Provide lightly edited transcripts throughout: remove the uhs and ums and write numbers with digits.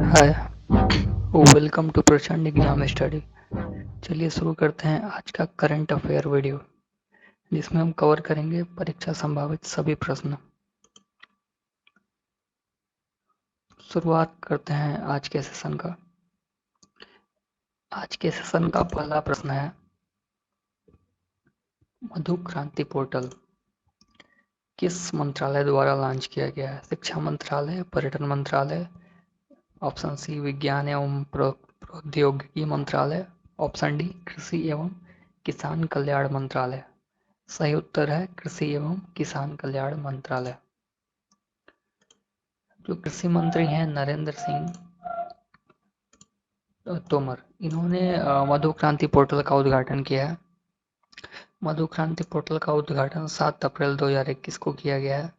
Hi, welcome to प्रचंड exam study. चलिए शुरू करते हैं आज का करंट अफेयर वीडियो, जिसमें हम कवर करेंगे परीक्षा संभावित सभी प्रश्न। शुरुआत करते हैं आज के सेशन का। आज के सेशन का पहला प्रश्न है, मधु क्रांति पोर्टल किस मंत्रालय द्वारा लॉन्च किया गया है? शिक्षा मंत्रालय, पर्यटन मंत्रालय, ऑप्शन सी विज्ञान एवं प्रौद्योगिकी मंत्रालय, ऑप्शन डी कृषि एवं किसान कल्याण मंत्रालय। सही उत्तर है कृषि एवं किसान कल्याण मंत्रालय। जो कृषि मंत्री हैं नरेंद्र सिंह तोमर, इन्होंने मधु क्रांति पोर्टल का उद्घाटन किया है। मधु क्रांति पोर्टल का उद्घाटन 7 अप्रैल 2021 को किया गया है।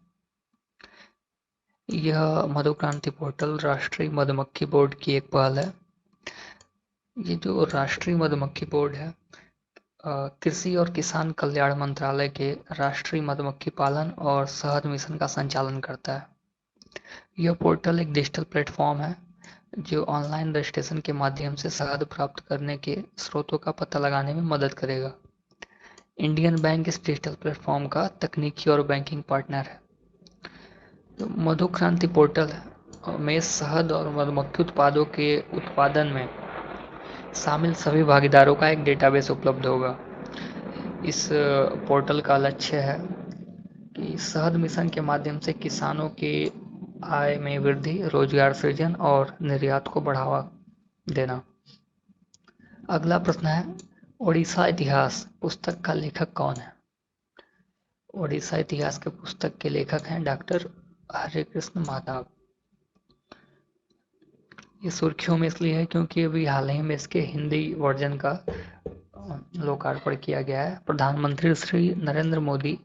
यह मधु क्रांति पोर्टल राष्ट्रीय मधुमक्खी बोर्ड की एक पहल है। ये जो राष्ट्रीय मधुमक्खी बोर्ड है, कृषि और किसान कल्याण मंत्रालय के राष्ट्रीय मधुमक्खी पालन और शहद मिशन का संचालन करता है। यह पोर्टल एक डिजिटल प्लेटफॉर्म है जो ऑनलाइन रजिस्ट्रेशन के माध्यम से शहद प्राप्त करने के स्रोतों का पता लगाने में मदद करेगा। इंडियन बैंक इस डिजिटल प्लेटफॉर्म का तकनीकी और बैंकिंग पार्टनर है। तो मधु क्रांति पोर्टल में शहद और मधुमक्खी उत्पादों के उत्पादन में शामिल सभी भागीदारों का एक डेटाबेस उपलब्ध होगा। इस पोर्टल का लक्ष्य है कि शहद मिशन के माध्यम से किसानों के आय में वृद्धि, रोजगार सृजन और निर्यात को बढ़ावा देना। अगला प्रश्न है, ओडिशा इतिहास पुस्तक का लेखक कौन है? ओडिशा इतिहास के पुस्तक के लेखक हैं डॉक्टर हरे कृष्ण माधव। ये सुर्खियों में इसलिए है क्योंकि अभी हाल ही में इसके हिंदी वर्जन का लोकार्पण किया गया है। प्रधानमंत्री श्री नरेंद्र मोदी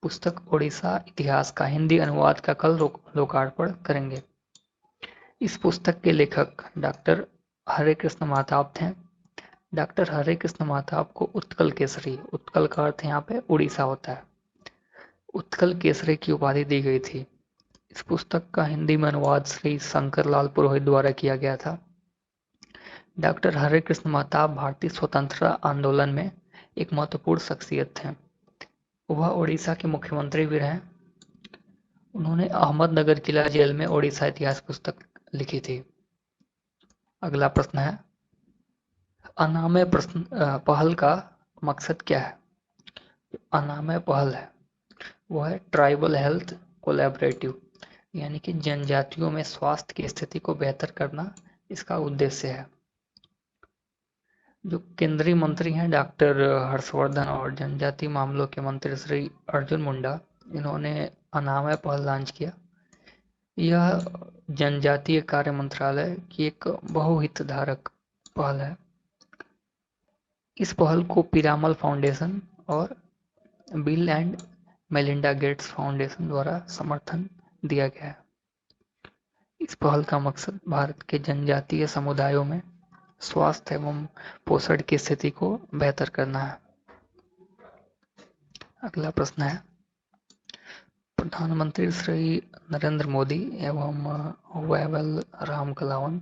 पुस्तक ओडिशा इतिहास का हिंदी अनुवाद का कल लोकार्पण करेंगे। इस पुस्तक के लेखक डॉक्टर हरे कृष्ण माधव थे। डॉक्टर हरे कृष्ण माधव को उत्कल केसरी, उत्कल का अर्थ यहाँ पे उड़ीसा होता है, उत्कल केसरी की उपाधि दी गई थी। इस पुस्तक का हिंदी में अनुवाद श्री शंकर लाल पुरोहित द्वारा किया गया था। डॉक्टर हरे कृष्ण माधव भारतीय स्वतंत्रता आंदोलन में एक महत्वपूर्ण शख्सियत थे। वह ओडिशा के मुख्यमंत्री भी रहे। उन्होंने अहमदनगर किला जेल में ओडिशा इतिहास पुस्तक लिखी थी। अगला प्रश्न है, अनामय प्रश्न पहल का मकसद क्या है? अनामय पहल है वो है ट्राइबल हेल्थ कोलैबोरेटिव, यानी कि जनजातियों में स्वास्थ्य की स्थिति को बेहतर करना इसका उद्देश्य है। जो केंद्रीय मंत्री हैं डॉक्टर हर्षवर्धन और जनजातीय मामलों के मंत्री श्री अर्जुन मुंडा, इन्होंने अनामय पहल लॉन्च किया। यह जनजातीय कार्य मंत्रालय की एक बहुहितधारक पहल है। इस पहल को पिरामल फाउंडेशन और bill and Melinda Gates foundation द्वारा समर्थन दिया गया है। इस पहल का मकसद भारत के जनजातीय समुदायों में स्वास्थ्य एवं पोषण की स्थिति को बेहतर करना है। अगला प्रश्न है, प्रधानमंत्री श्री नरेंद्र मोदी एवं वैवल राम कलावन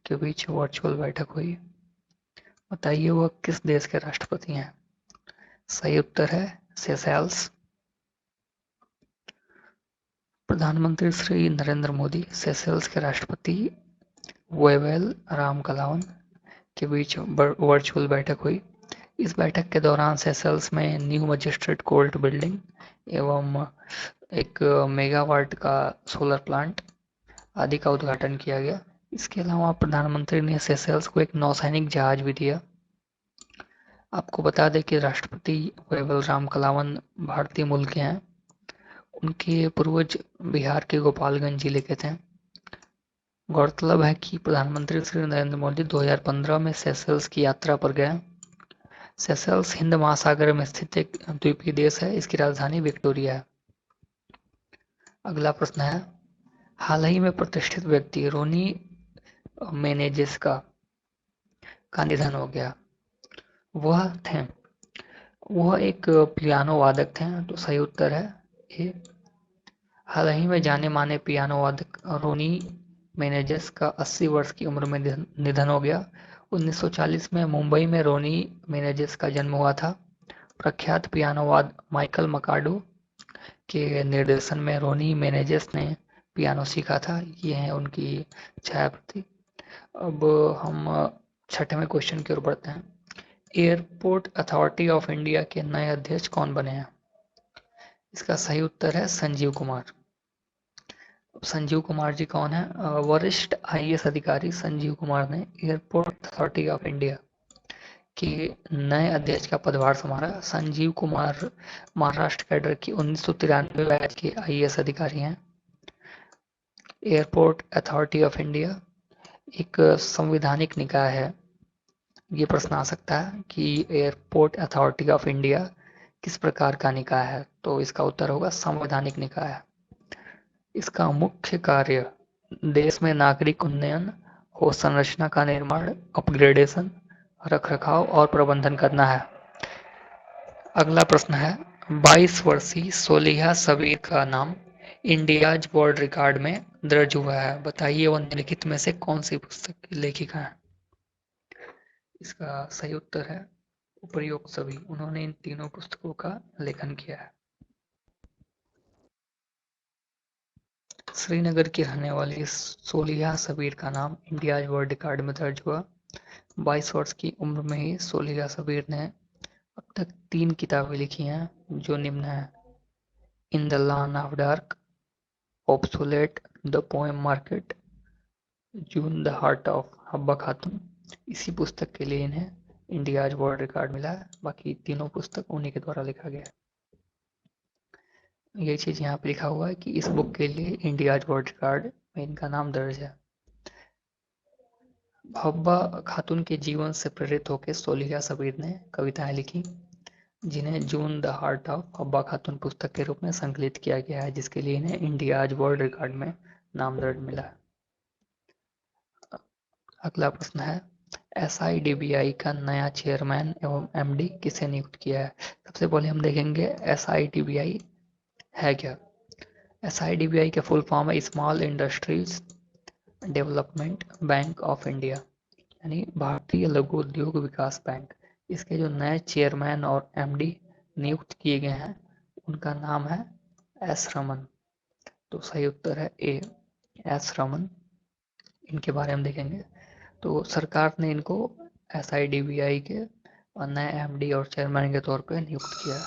के बीच वर्चुअल बैठक हुई। बताइए वह किस देश के राष्ट्रपति हैं? सही उत्तर है सेशेल्स। प्रधानमंत्री श्री नरेंद्र मोदी सेशेल्स के राष्ट्रपति वैवेल राम कलावन के बीच वर्चुअल बैठक हुई। इस बैठक के दौरान सेशेल्स में न्यू मजिस्ट्रेट कोर्ट बिल्डिंग एवं एक मेगावाट का सोलर प्लांट आदि का उद्घाटन किया गया। इसके अलावा प्रधानमंत्री ने सेशेल्स को एक नौसैनिक जहाज भी दिया। आपको बता दें कि राष्ट्रपति वैभव राम कलावन भारतीय मूल के हैं। उनके पूर्वज बिहार के गोपालगंज जिले के थे। गौरतलब है कि प्रधानमंत्री श्री नरेंद्र मोदी 2015 में सेशेल्स की यात्रा पर गए। सेशेल्स हिंद महासागर में स्थित एक द्वीपीय देश है। इसकी राजधानी विक्टोरिया है। अगला प्रश्न है, हाल ही में प्रतिष्ठित व्यक्ति रोनी मेनेजिस का निधन हो गया। वह एक पियानो वादक थे। तो सही उत्तर है ए। हाल ही में जाने माने पियानो वादक रोनी मेनेजेस का 80 वर्ष की उम्र में निधन हो गया। 1940 में मुंबई में रोनी मेनेजेस का जन्म हुआ था। प्रख्यात पियानोवाद माइकल मकाडो के निर्देशन में रोनी मेनेजेस ने पियानो सीखा था। ये है उनकी छायाप्रति। अब हम छठवें क्वेश्चन की ओर बढ़ते हैं। एयरपोर्ट अथॉरिटी ऑफ इंडिया के नए अध्यक्ष कौन बने हैं? इसका सही उत्तर है संजीव कुमार। संजीव कुमार जी कौन है? वरिष्ठ आईएएस अधिकारी संजीव कुमार ने एयरपोर्ट अथॉरिटी ऑफ इंडिया के नए अध्यक्ष का पदभार संभाला। संजीव कुमार महाराष्ट्र कैडर की 1993 बैच के आईएएस अधिकारी हैं। एयरपोर्ट अथॉरिटी ऑफ इंडिया एक संवैधानिक निकाय है। ये प्रश्न आ सकता है कि एयरपोर्ट अथॉरिटी ऑफ इंडिया किस प्रकार का निकाय है, तो इसका उत्तर होगा संवैधानिक निकाय है। इसका मुख्य कार्य देश में नागरिक उन्नयन, अवसंरचना का निर्माण, अपग्रेडेशन, रखरखाव और प्रबंधन करना है। अगला प्रश्न है, 22 वर्षीय सोलिहा सबीर का नाम इंडियाज वर्ल्ड रिकॉर्ड में दर्ज हुआ है। बताइए वो निम्नलिखित में से कौन सी पुस्तक की लेखिका है? इसका सही उत्तर है उपर्युक्त सभी। उन्होंने इन तीनों पुस्तकों का लेखन किया है। श्रीनगर की रहने वाली सोलिहा सबीर का नाम इंडियाज वर्ल्ड रिकॉर्ड में दर्ज हुआ। 22 वर्ष की उम्र में ही सोलिहा सबीर ने अब तक 3 किताबें लिखी हैं, जो निम्न है: in the land of dark, obsolete, the poem market, June the heart of Habba खातून। इसी पुस्तक के लिए इन्हें इंडियाज वर्ल्ड रिकॉर्ड मिला है। बाकी तीनों पुस्तक उन्हीं के द्वारा लिखा गया है। ये चीज यहाँ पे लिखा हुआ है कि इस बुक के लिए इंडियाज वर्ल्ड रिकॉर्ड में इनका नाम दर्ज है। हब्बा खातून के जीवन से प्रेरित होकर सोलिहा सबीर ने कविताएं लिखी, जिन्हें जून द हार्ट ऑफ हब्बा खातून पुस्तक के रूप में संकलित किया गया है, जिसके लिए इन्हें इंडियाज वर्ल्ड रिकॉर्ड में नाम दर्ज मिला है। अगला प्रश्न है, SIDBI का नया चेयरमैन एवं MD किसे नियुक्त किया है? सबसे पहले हम देखेंगे SIDBI है क्या। SIDBI का फुल फॉर्म है small industries development bank of India, यानी भारतीय लघु उद्योग विकास बैंक। इसके जो नए चेयरमैन और MD नियुक्त किए गए हैं, उनका नाम है S रमन। तो सही उत्तर है A, S रमन। इनके बारे में देखेंगे तो सरकार ने इनको SIDBI के नए MD और चेयरमैन के तौर पे नियुक्त किया है।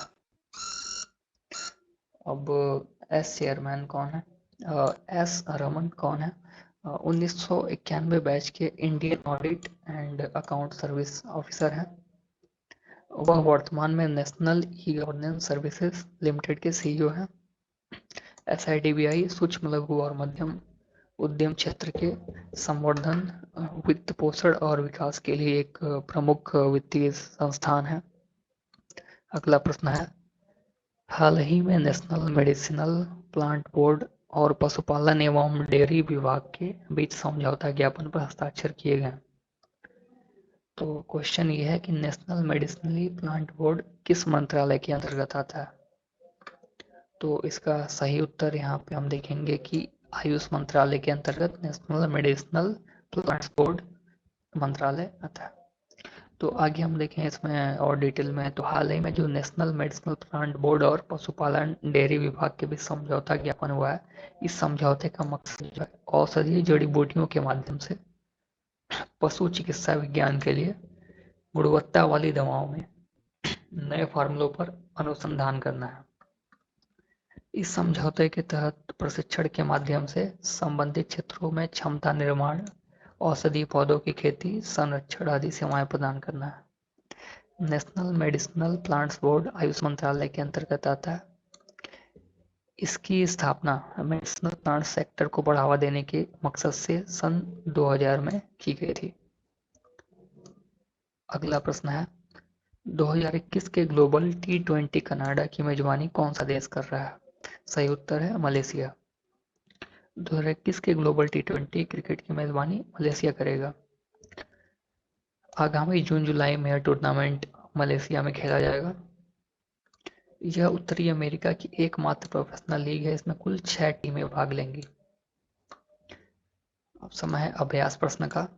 अब S चेयरमैन कौन है? S रमन कौन है? 1991 बैच के Indian audit and account service officer हैं। वह वर्तमान में national e governance services limited के CEO हैं। SIDBI सूक्ष्म लघु और मध्यम उद्यम क्षेत्र के संवर्धन, वित्त पोषण और विकास के लिए एक प्रमुख वित्तीय संस्थान है। अगला प्रश्न है, हाल ही में नेशनल मेडिसिनल प्लांट बोर्ड और पशुपालन एवं डेयरी विभाग के बीच समझौता ज्ञापन पर हस्ताक्षर किए गए। तो क्वेश्चन ये है कि नेशनल मेडिसिनल प्लांट बोर्ड किस मंत्रालय के अंतर्गत आता है? तो इसका सही उत्तर यहाँ पे हम देखेंगे कि आयुष मंत्रालय के अंतर्गत नेशनल मेडिसिनल प्लांट्स बोर्ड मंत्रालय आता है। तो आगे हम देखें इसमें और डिटेल में, तो हाल ही में जो नेशनल मेडिसिनल प्लांट बोर्ड और पशुपालन डेयरी विभाग के बीच समझौता ज्ञापन हुआ है, इस समझौते का मकसद जो है औषधीय जड़ी बूटियों के माध्यम से पशु चिकित्सा विज्ञान के लिए गुणवत्ता वाली दवाओं में नए फार्मूलों पर अनुसंधान करना है। इस समझौते के तहत प्रशिक्षण के माध्यम से संबंधित क्षेत्रों में क्षमता निर्माण, औषधीय पौधों की खेती, संरक्षण आदि सेवाएं प्रदान करना है। National medicinal plants board Ayush मंत्रालय के अंतर्गत आता है। इसकी स्थापना मेडिसिनल प्लांट सेक्टर को बढ़ावा देने के मकसद से सन 2000 में की गई थी। अगला प्रश्न है, 2021 के ग्लोबल T20 कनाडा की मेजबानी कौन सा देश कर रहा है? सही उत्तर है मलेशिया। 2021 के ग्लोबल T20 क्रिकेट की मेजबानी मलेशिया करेगा। आगामी जून-जुलाई में यह टूर्नामेंट मलेशिया में खेला जाएगा। यह उत्तरी अमेरिका की एकमात्र प्रोफेशनल लीग है। इसमें कुल 6 टीमें भाग लेंगी। अब समय है अभ्यास प्रश्न का।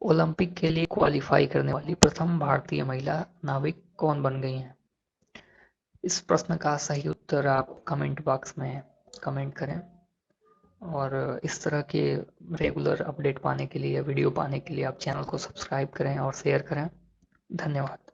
ओलंपिक के लिए क्वालिफाई करने वाली प्रथम भारतीय महिला नाविक कौन बन गई हैं? इस प्रश्न का सही उत्तर आप कमेंट बॉक्स में कमेंट करें। और इस तरह के रेगुलर अपडेट पाने के लिए, वीडियो पाने के लिए आप चैनल को सब्सक्राइब करें और शेयर करें। धन्यवाद।